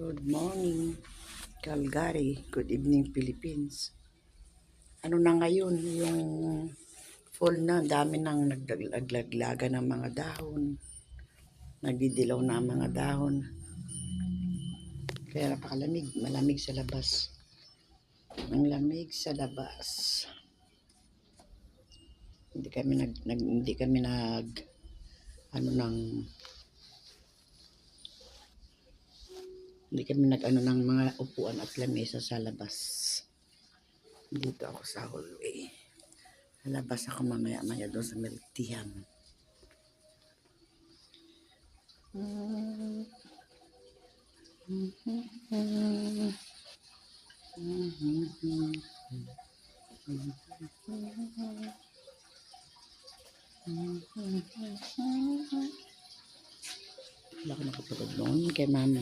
Good morning, Calgary. Good evening, Philippines. Ano na ngayon, yung fall na, dami nang naglaglaga ng mga dahon. Nagdidilaw na ang mga dahon. Kaya napakalamig, malamig sa labas. Ang lamig sa labas. Hindi kami ng mga upuan at lamesa sa labas. Dito ako sa hallway. Lalabas ako mamaya-maya doon sa milk teahan. Wala ko nakapagod noon kay mama.